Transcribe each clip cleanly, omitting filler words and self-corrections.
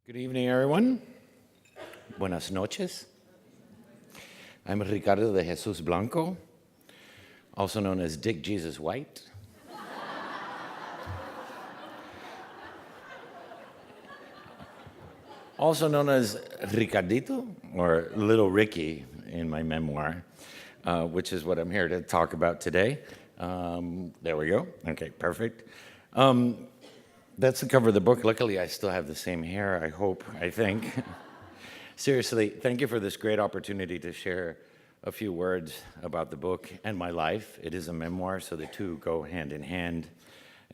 Good evening, everyone. Buenas noches. I'm Ricardo de Jesus Blanco, also known as Dick Jesus White. Also known as Ricardito, or Little Ricky in my memoir, which is what I'm here to talk about today. There we go. Okay, perfect. That's the cover of the book. Luckily, I still have the same hair, I think. Seriously, thank you for this great opportunity to share a few words about the book and my life. It is a memoir, so the two go hand in hand.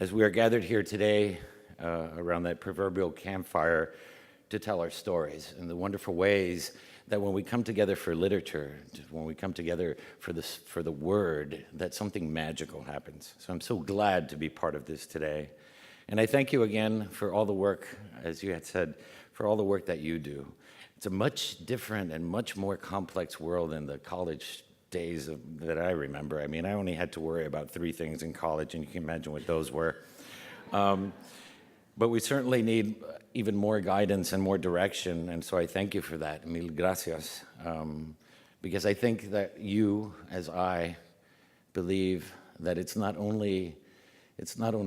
As we are gathered here today around that proverbial campfire to tell our stories and the wonderful ways that when we come together for literature, when we come together for the word, that something magical happens. So I'm so glad to be part of this today. And I thank you again for all the work, as you had said, for all the work that you do. It's a much different and much more complex world than the college days that I remember. I mean, I only had to worry about 3 things in college, and you can imagine what those were. But we certainly need even more guidance and more direction, and so I thank you for that. Mil gracias. Because I think that you, as I, believe that it's not only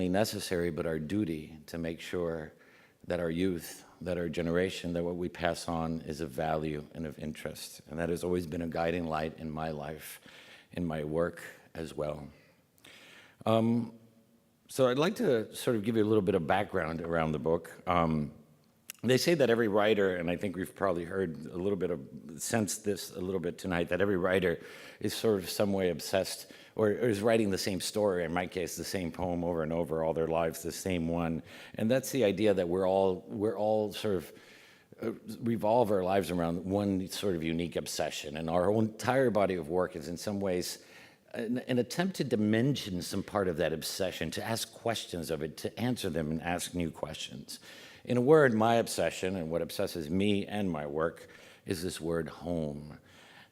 necessary, but our duty to make sure that our youth, that our generation, that what we pass on is of value and of interest. And that has always been a guiding light in my life, in my work as well. So I'd like to sort of give you a little bit of background around the book. They say that every writer, and I think we've probably heard a little bit of, sensed this a little bit tonight, that every writer is sort of some way obsessed or is writing the same story, in my case, the same poem over and over all their lives, the same one. And that's the idea that we're all sort of revolve our lives around one sort of unique obsession. And our entire body of work is in some ways an attempt to dimension some part of that obsession, to ask questions of it, to answer them and ask new questions. In a word, my obsession and what obsesses me and my work is this word home.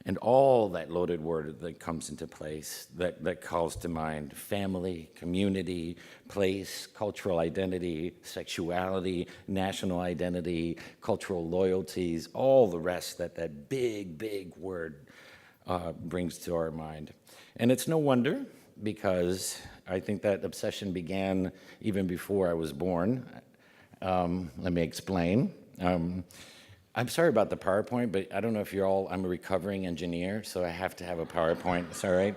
And all that loaded word that comes into place, that calls to mind family, community, place, cultural identity, sexuality, national identity, cultural loyalties, all the rest that big, big word brings to our mind. And it's no wonder, because I think that obsession began even before I was born. Let me explain. I'm sorry about the PowerPoint, but I don't know if you're all, I'm a recovering engineer, so I have to have a PowerPoint. It's all right?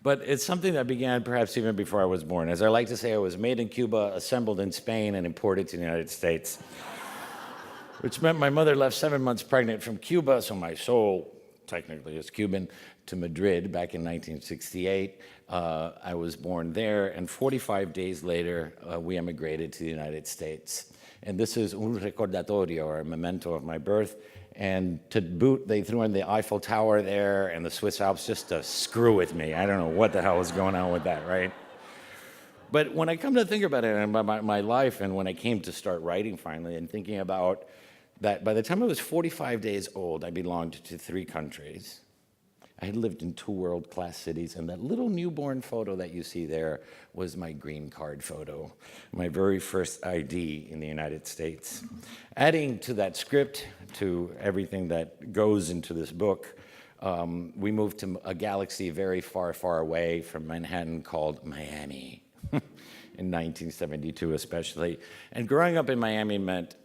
But it's something that began perhaps even before I was born. As I like to say, I was made in Cuba, assembled in Spain, and imported to the United States, which meant my mother left 7 months pregnant from Cuba, so my soul technically is Cuban, to Madrid back in 1968. I was born there, and 45 days later, we emigrated to the United States. And this is un recordatorio, or a memento of my birth. And to boot, they threw in the Eiffel Tower there and the Swiss Alps just to screw with me. I don't know what the hell was going on with that, right? But when I come to think about it and about my life, and when I came to start writing finally and thinking about that, by the time I was 45 days old, I belonged to 3 countries. I had lived in 2 world-class cities, and that little newborn photo that you see there was my green card photo, my very first ID in the United States. Adding to that script, to everything that goes into this book, we moved to a galaxy very far, far away from Manhattan called Miami in 1972 especially. And growing up in Miami meant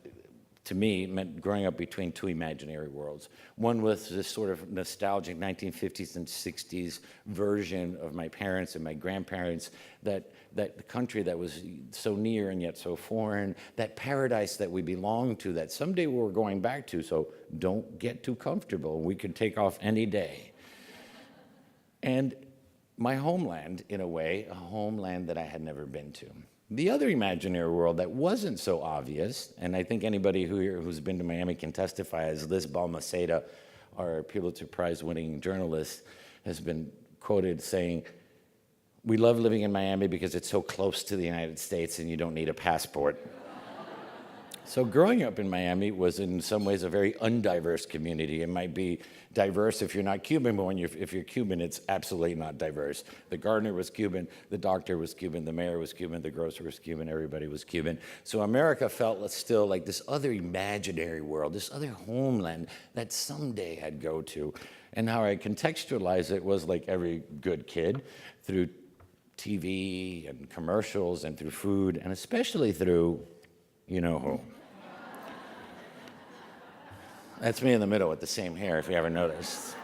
growing up between 2 imaginary worlds. One was this sort of nostalgic 1950s and 60s version of my parents and my grandparents, that country that was so near and yet so foreign, that paradise that we belonged to, that someday we were going back to, so don't get too comfortable. We could take off any day. And my homeland, in a way, a homeland that I had never been to. The other imaginary world that wasn't so obvious, and I think anybody who's been to Miami can testify, as Liz Balmaceda, our Pulitzer Prize-winning journalist, has been quoted saying, "We love living in Miami because it's so close to the United States and you don't need a passport." So growing up in Miami was in some ways a very undiverse community. It might be diverse if you're not Cuban, but if you're Cuban, it's absolutely not diverse. The gardener was Cuban, the doctor was Cuban, the mayor was Cuban, the grocer was Cuban, everybody was Cuban. So America felt still like this other imaginary world, this other homeland that someday I'd go to. And how I contextualized it was like every good kid, through TV and commercials and through food, and especially through you know who. That's me in the middle with the same hair, if you ever noticed.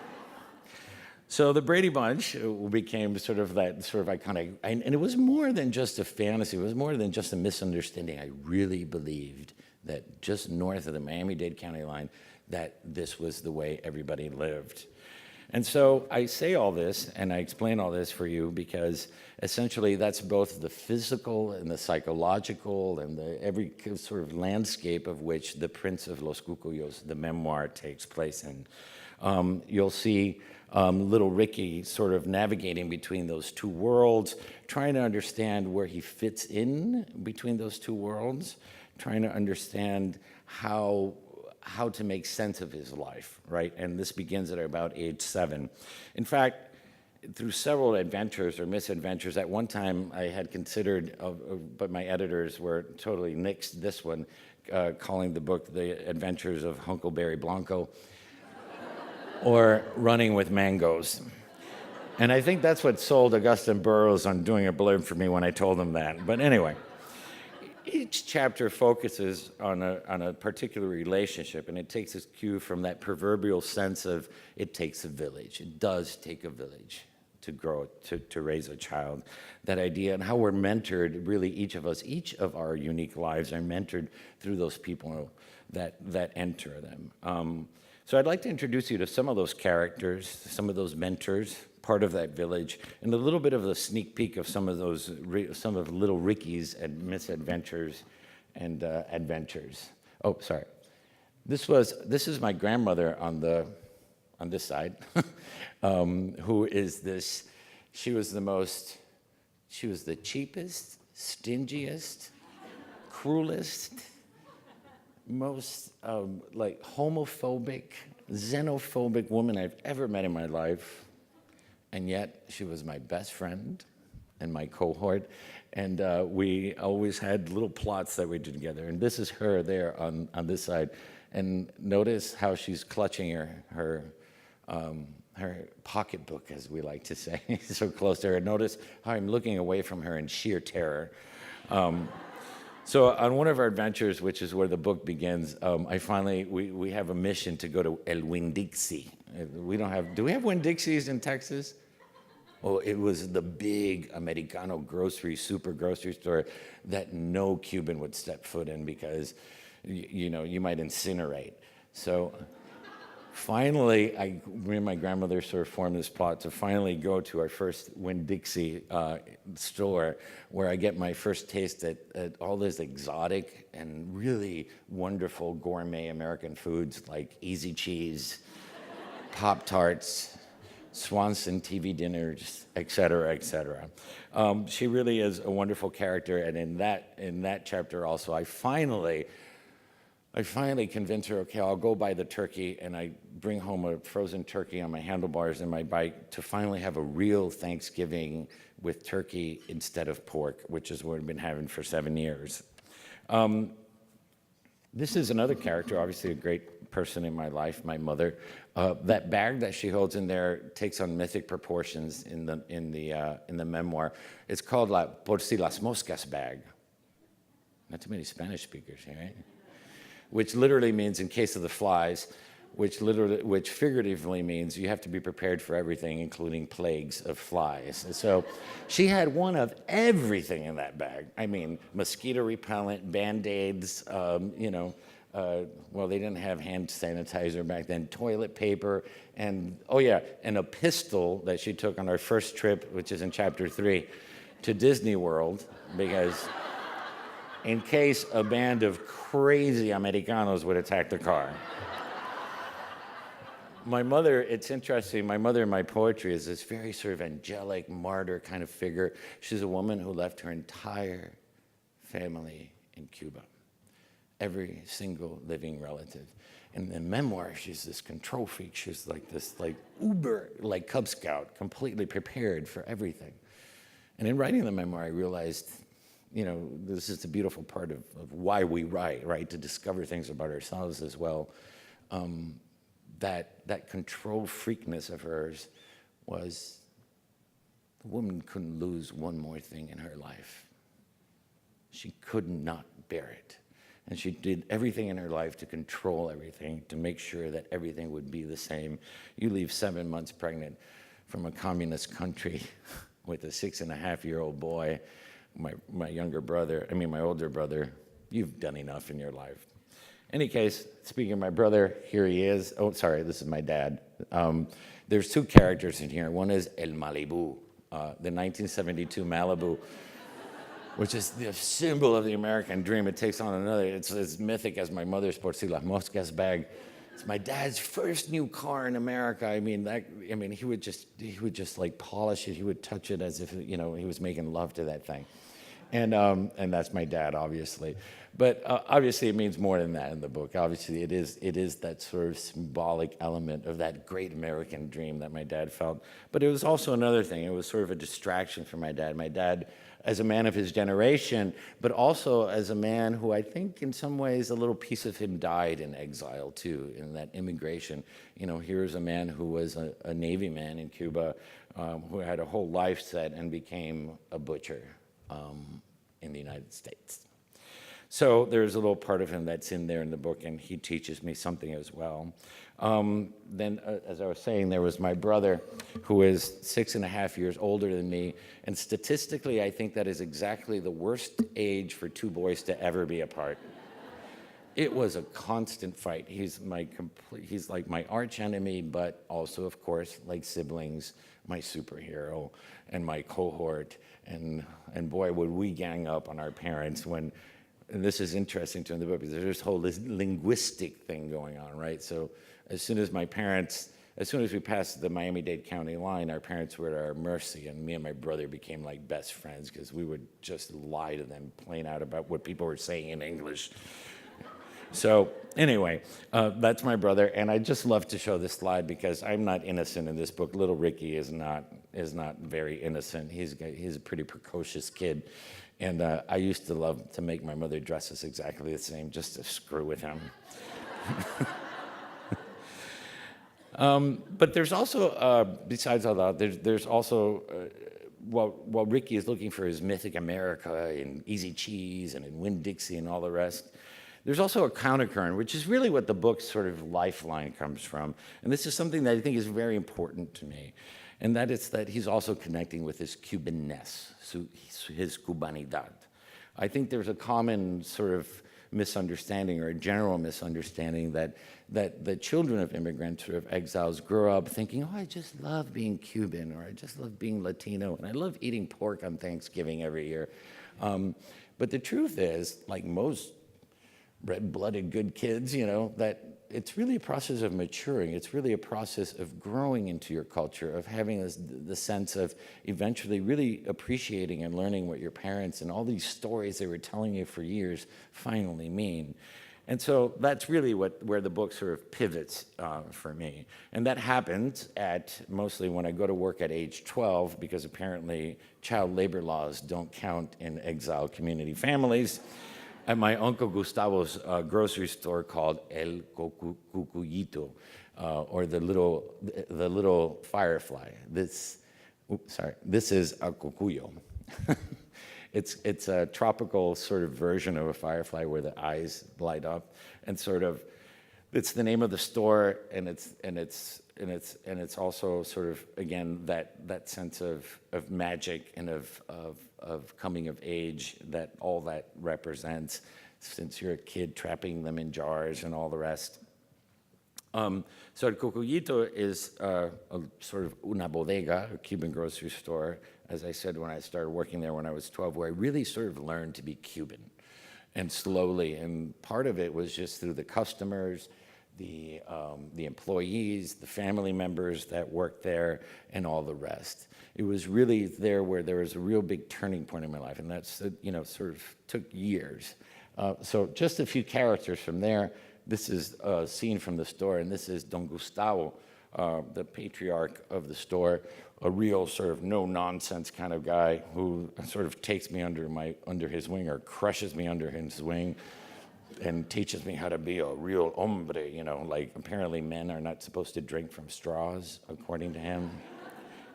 So the Brady Bunch became sort of that sort of iconic, and it was more than just a fantasy. It was more than just a misunderstanding. I really believed that just north of the Miami-Dade County line, that this was the way everybody lived. And so I say all this, and I explain all this for you because essentially that's both the physical and the psychological and every sort of landscape of which the Prince of Los Cucuyos, the memoir, takes place in. You'll see little Ricky sort of navigating between those two worlds, trying to understand where he fits in between those two worlds, trying to understand how to make sense of his life, right? And this begins at about age 7. In fact, through several adventures or misadventures, at one time I had considered, but my editors were totally nixed this one, calling the book The Adventures of Huckleberry Blanco, or Running with Mangoes. And I think that's what sold Augustine Burroughs on doing a blurb for me when I told him that. But anyway. Each chapter focuses on a particular relationship, and it takes its cue from that proverbial sense of it takes a village. It does take a village to grow, to raise a child. That idea and how we're mentored, really each of us, each of our unique lives are mentored through those people that enter them. So I'd like to introduce you to some of those characters, some of those mentors, part of that village, and a little bit of a sneak peek of some of little Ricky's misadventures and adventures. Oh, sorry. This is my grandmother on this side, who is this. She was the cheapest, stingiest, cruelest, most like homophobic, xenophobic woman I've ever met in my life. And yet she was my best friend and my cohort. And we always had little plots that we did together. And this is her there on this side. And notice how she's clutching her pocketbook, as we like to say, so close to her. Notice how I'm looking away from her in sheer terror. So on one of our adventures, which is where the book begins, we have a mission to go to El Winn-Dixie. Do we have Winn-Dixies in Texas? Oh, it was the big Americano super grocery store that no Cuban would step foot in because, you might incinerate. So finally, me and my grandmother sort of formed this plot to finally go to our first Winn-Dixie store, where I get my first taste at all those exotic and really wonderful gourmet American foods like Easy Cheese, Pop-Tarts, Swanson TV dinners, et cetera, et cetera. She really is a wonderful character, and in that chapter also, I finally convince her, okay, I'll go buy the turkey, and I bring home a frozen turkey on my handlebars in my bike to finally have a real Thanksgiving with turkey instead of pork, which is what I've been having for 7 years. This is another character, obviously a great person in my life, my mother. That bag that she holds in there takes on mythic proportions in the memoir. It's called La Por si las moscas bag. Not too many Spanish speakers here, right? Which literally means in case of the flies, which figuratively means you have to be prepared for everything, including plagues of flies. And so she had one of everything in that bag. I mean, mosquito repellent, Band-Aids, well, they didn't have hand sanitizer back then, toilet paper, and a pistol that she took on our first trip, which is in chapter 3, to Disney World, because in case a band of crazy Americanos would attack the car. My mother, it's interesting, my mother in my poetry is this very sort of angelic martyr kind of figure. She's a woman who left her entire family in Cuba. every single living relative. In the memoir, she's this control freak. She's like this, like uber, like Cub Scout, completely prepared for everything. And in writing the memoir, I realized, this is the beautiful part of why we write, right? To discover things about ourselves as well. That control freakness of hers was, the woman couldn't lose one more thing in her life. She could not bear it. And she did everything in her life to control everything, to make sure that everything would be the same. You leave 7 months pregnant from a communist country with a 6.5-year-old boy, my older brother, you've done enough in your life. Any case, speaking of my brother, here he is. Oh, sorry, this is my dad. There's two characters in here. One is El Malibu, the 1972 Malibu, which is the symbol of the American dream. It takes on another, it's as mythic as my mother's Por Si las Moscas bag. It's my dad's first new car in America. He would just like polish it. He would touch it as if, he was making love to that thing. And that's my dad, obviously. But obviously it means more than that in the book. Obviously it is that sort of symbolic element of that great American dream that my dad felt. But it was also another thing. It was sort of a distraction for my dad. My dad, as a man of his generation, but also as a man who I think in some ways a little piece of him died in exile too, in that immigration. Here's a man who was a Navy man in Cuba, who had a whole life set and became a butcher in the United States. So there's a little part of him that's in there in the book, and he teaches me something as well. Then, as I was saying, there was my brother, who is 6.5 years older than me, and statistically, I think that is exactly the worst age for two boys to ever be apart. It was a constant fight. He's like my arch enemy, but also, of course, like siblings, my superhero and my cohort, and boy, would we gang up on our parents when. And this is interesting to in the book because there's this whole linguistic thing going on, right? So as soon as we passed the Miami-Dade County line, our parents were at our mercy, and me and my brother became like best friends because we would just lie to them plain out about what people were saying in English. So anyway, that's my brother, and I just love to show this slide because I'm not innocent in this book. Little Ricky is not very innocent. He's a pretty precocious kid. And I used to love to make my mother dress us exactly the same just to screw with him. But there's also, besides all that, there's also, while Ricky is looking for his mythic America in Easy Cheese and in Winn-Dixie and all the rest, there's also a countercurrent, which is really what the book's sort of lifeline comes from. And this is something that I think is very important to me. And that is that he's also connecting with his Cubanness, his Cubanidad. I think there's a common sort of misunderstanding or a general misunderstanding that the children of immigrants or of exiles grow up thinking, oh, I just love being Cuban, or I just love being Latino, and I love eating pork on Thanksgiving every year. But the truth is, like most red-blooded good kids, that it's really a process of maturing. It's really a process of growing into your culture, of having the sense of eventually really appreciating and learning what your parents and all these stories they were telling you for years finally mean. And so that's really where the book sort of pivots for me. And that happens mostly when I go to work at age 12, because apparently child labor laws don't count in exile community families, at my Uncle Gustavo's grocery store called El Cocuyito, or the little firefly. This is a cocuyo. It's a tropical sort of version of a firefly where the eyes light up, and sort of it's the name of the store, and it's also sort of again that sense of magic and of coming of age that all that represents, since you're a kid trapping them in jars and all the rest. So El Cocuyito is a sort of una bodega, a Cuban grocery store, as I said, when I started working there when I was 12, where I really sort of learned to be Cuban, and slowly. And part of it was just through the customers, the employees, the family members that worked there, and all the rest. It was really there where there was a real big turning point in my life, and that's, sort of took years. So just a few characters from there. This is a scene from the store, and this is Don Gustavo, the patriarch of the store, a real sort of no-nonsense kind of guy who sort of takes me under his wing, or crushes me under his wing, and teaches me how to be a real hombre, you know, like apparently men are not supposed to drink from straws, according to him.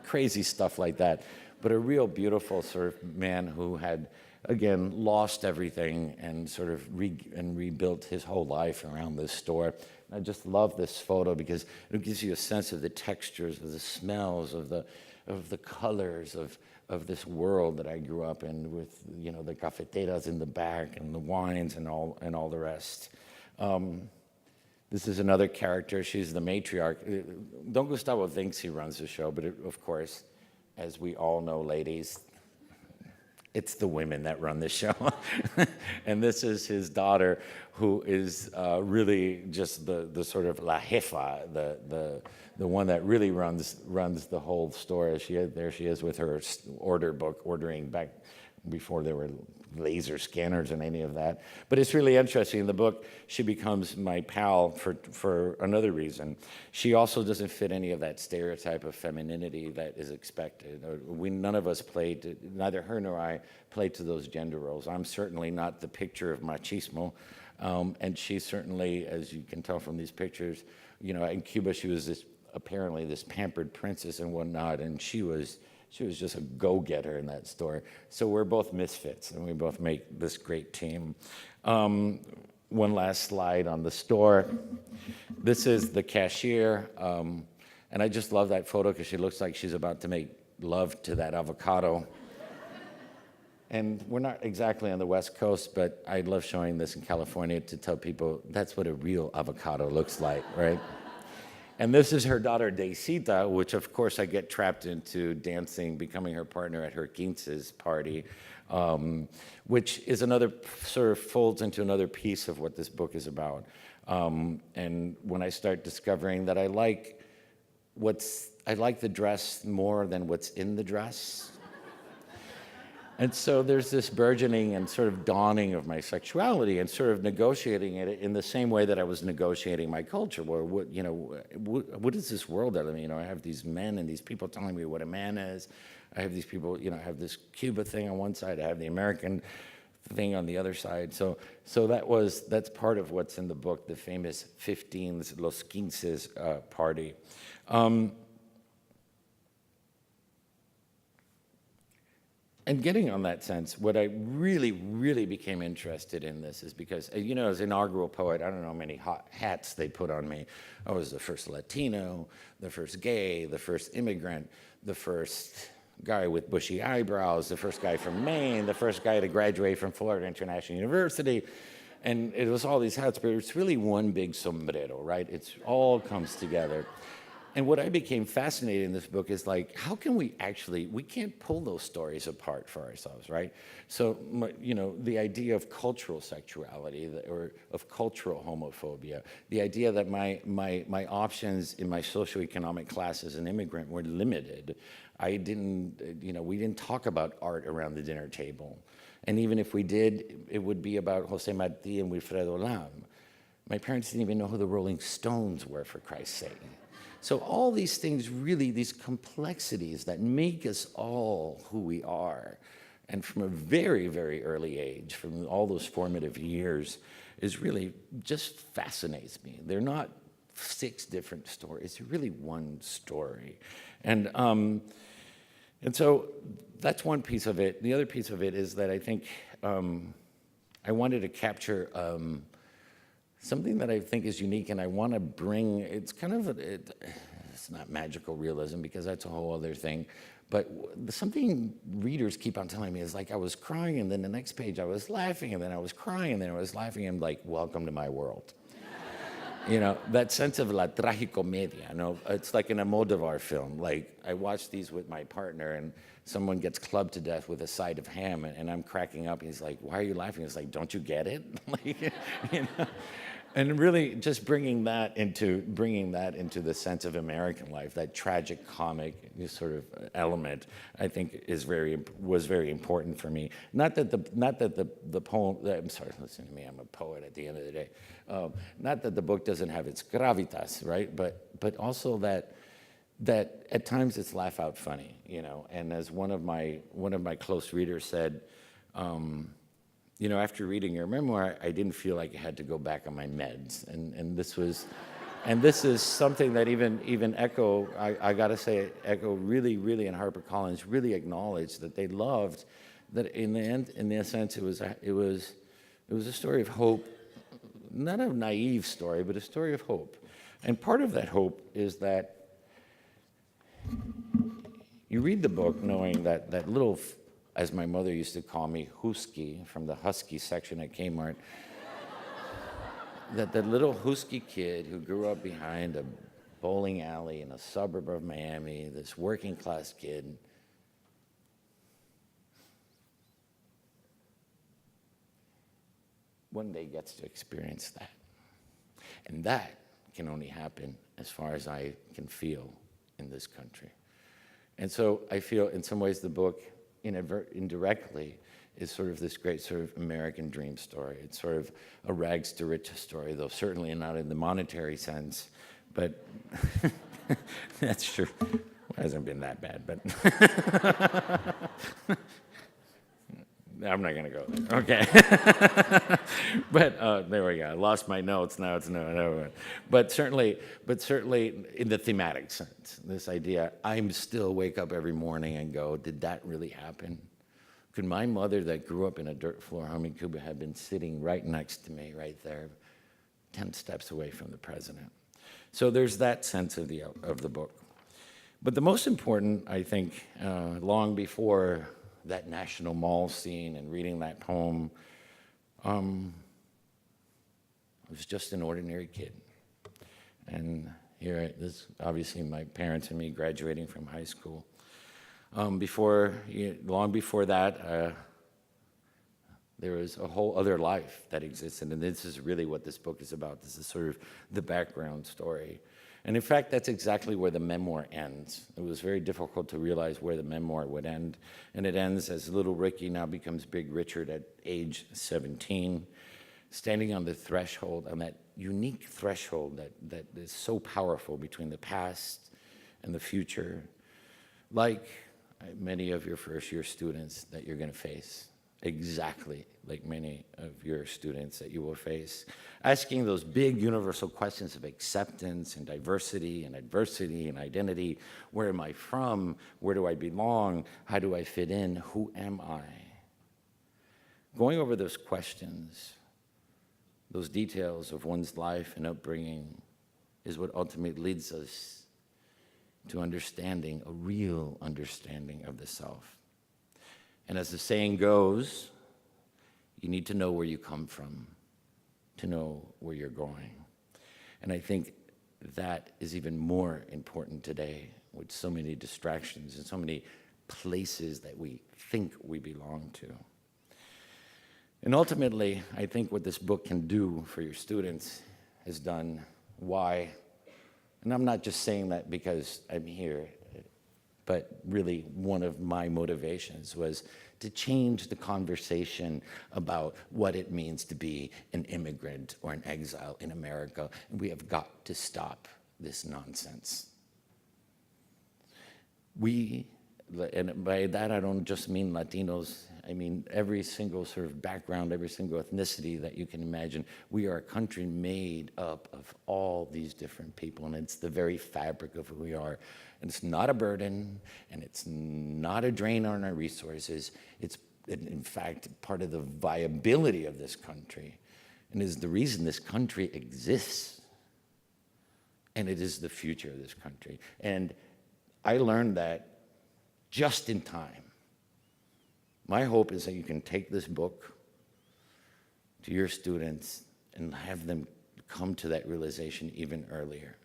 Crazy stuff like that. But a real beautiful sort of man who had, again, lost everything and sort of rebuilt his whole life around this store. And I just love this photo because it gives you a sense of the textures, of the smells, of the colors of this world that I grew up in, with, you know, the cafeteras in the back and the wines and all the rest. This is another character. She's the matriarch. Don Gustavo thinks he runs the show, but of course, as we all know, ladies, it's the women that run the show. And this is his daughter, who is really just the sort of la jefa, the one that really runs the whole store. There she is with her order book, ordering back before there were laser scanners and any of that. But it's really interesting. In the book, she becomes my pal for another reason. She also doesn't fit any of that stereotype of femininity that is expected. None of us played, neither her nor I played to those gender roles. I'm certainly not the picture of machismo. And she certainly, as you can tell from these pictures, you know, in Cuba, she was apparently this pampered princess and whatnot, and she was just a go-getter in that store. So we're both misfits, and we both make this great team. One last slide on the store. This is the cashier, and I just love that photo because she looks like she's about to make love to that avocado. And we're not exactly on the West Coast, but I love showing this in California to tell people that's what a real avocado looks like, right? And this is her daughter, Deisita, which of course I get trapped into dancing, becoming her partner at her quince's party, which is another, sort of folds into another piece of what this book is about. And when I start discovering that I like the dress more than what's in the dress. And so there's this burgeoning and sort of dawning of my sexuality, and sort of negotiating it in the same way that I was negotiating my culture. Where what is this world that I mean? You know, I have these men and these people telling me what a man is. I have these people, you know, I have this Cuba thing on one side. I have the American thing on the other side. So that's part of what's in the book, the famous 15s, Los Quinces party. And getting on that sense, what I really, really became interested in this is because, you know, as inaugural poet, I don't know how many hot hats they put on me. I was the first Latino, the first gay, the first immigrant, the first guy with bushy eyebrows, the first guy from Maine, the first guy to graduate from Florida International University. And it was all these hats, but it's really one big sombrero, right? It all comes together. And what I became fascinated in this book is like, how can we can't pull those stories apart for ourselves, right? So, you know, the idea of cultural sexuality or of cultural homophobia, the idea that my options in my socioeconomic class as an immigrant were limited. We didn't talk about art around the dinner table. And even if we did, it would be about José Martí and Wilfredo Lam. My parents didn't even know who the Rolling Stones were, for Christ's sake. So all these things, really, these complexities that make us all who we are, and from a very, very early age, from all those formative years, is really just fascinates me. They're not 6 different stories. It's really one story. And so that's one piece of it. The other piece of it is that I think I wanted to capture something that I think is unique, and I want to bring, it's kind of, it's not magical realism because that's a whole other thing, but something readers keep on telling me is like I was crying, and then the next page I was laughing, and then I was crying, and then I was laughing, and like, welcome to my world. You know, that sense of la tragicomedia, you know, it's like an Almodovar film. Like, I watch these with my partner, and someone gets clubbed to death with a side of ham, and I'm cracking up. He's like, why are you laughing? It's like, don't you get it? Like, you know? And really, just bringing that into the sense of American life, that tragic comic sort of element, I think was very important for me. Not that the poem. I'm sorry, listen to me. I'm a poet at the end of the day. Not that the book doesn't have its gravitas, right? But also that at times it's laugh out funny, you know. And as one of my close readers said. You know, after reading your memoir, I didn't feel like I had to go back on my meds, and this is something that even Echo, I gotta say, Echo really, and HarperCollins really acknowledged that they loved that in the end, in the sense, it was a story of hope, not a naive story, but a story of hope, and part of that hope is that you read the book knowing that little, as my mother used to call me, Husky, from the Husky section at Kmart, that little Husky kid who grew up behind a bowling alley in a suburb of Miami, this working class kid, one day gets to experience that. And that can only happen, as far as I can feel, in this country. And so I feel, in some ways, the book, indirectly, is sort of this great sort of American dream story. It's sort of a rags to riches story, though certainly not in the monetary sense, but that's true. It hasn't been that bad, but I'm not gonna go there. Okay. But there we go. I lost my notes. Now it's no. But certainly in the thematic sense, this idea, I'm still wake up every morning and go, did that really happen? Could my mother that grew up in a dirt floor home in Cuba have been sitting right next to me, right there, 10 steps away from the president? So there's that sense of the book. But the most important, I think, long before that National Mall scene and reading that poem, I was just an ordinary kid. And this obviously my parents and me graduating from high school. Long before that, there was a whole other life that existed, and this is really what this book is about. This is sort of the background story. And in fact, that's exactly where the memoir ends. It was very difficult to realize where the memoir would end. And it ends as little Ricky now becomes Big Richard at age 17, standing on the threshold, on that unique threshold that is so powerful between the past and the future, like many of your first-year students that you're going to face, exactly like many of your students that you will face, asking those big universal questions of acceptance and diversity and adversity and identity. Where am I from? Where do I belong? How do I fit in? Who am I? Going over those questions, those details of one's life and upbringing, is what ultimately leads us to understanding, a real understanding of the self. And as the saying goes, you need to know where you come from to know where you're going. And I think that is even more important today with so many distractions and so many places that we think we belong to. And ultimately, I think what this book can do for your students has done. Why? And I'm not just saying that because I'm here, but really one of my motivations was to change the conversation about what it means to be an immigrant or an exile in America. And we have got to stop this nonsense. And by that I don't just mean Latinos, I mean every single sort of background, every single ethnicity that you can imagine. We are a country made up of all these different people, and it's the very fabric of who we are. And it's not a burden, and it's not a drain on our resources. It's, in fact, part of the viability of this country, and is the reason this country exists. And it is the future of this country. And I learned that just in time. My hope is that you can take this book to your students and have them come to that realization even earlier,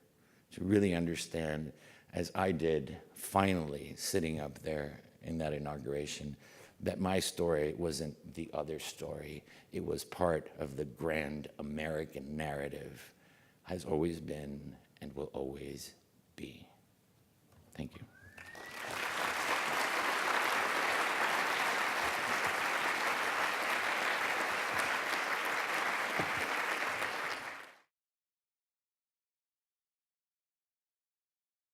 to really understand, as I did, finally sitting up there in that inauguration, that my story wasn't the other story. It was part of the grand American narrative, has always been and will always be. Thank you.